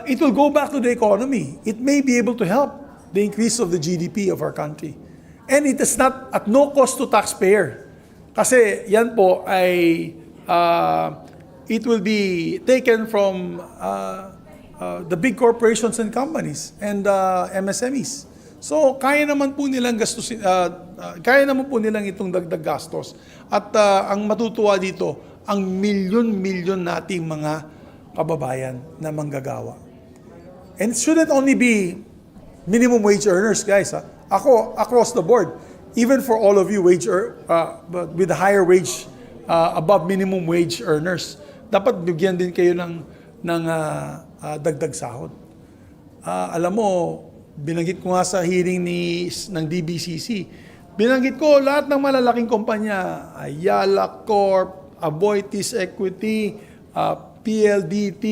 it will go back to the economy. It may be able to help the increase of the GDP of our country. And it is not at no cost to taxpayer. Kasi yan po ay it will be taken from the big corporations and companies and MSMEs. So kaya naman po nilang gastusin, kaya naman po nilang itong dagdag gastos. At ang matutuwa dito, ang milyon-milyon nating mga kababayan na manggagawa. And it shouldn't only be minimum wage earners, guys. Ako, across the board, even for all of you but with the higher wage, above minimum wage earners, dapat bigyan din kayo ng dagdag sahod. Alam mo, binanggit ko nga sa hearing ng DBCC, binanggit ko lahat ng malalaking kumpanya, Ayala Corp, Aboitiz Equity, PLDT,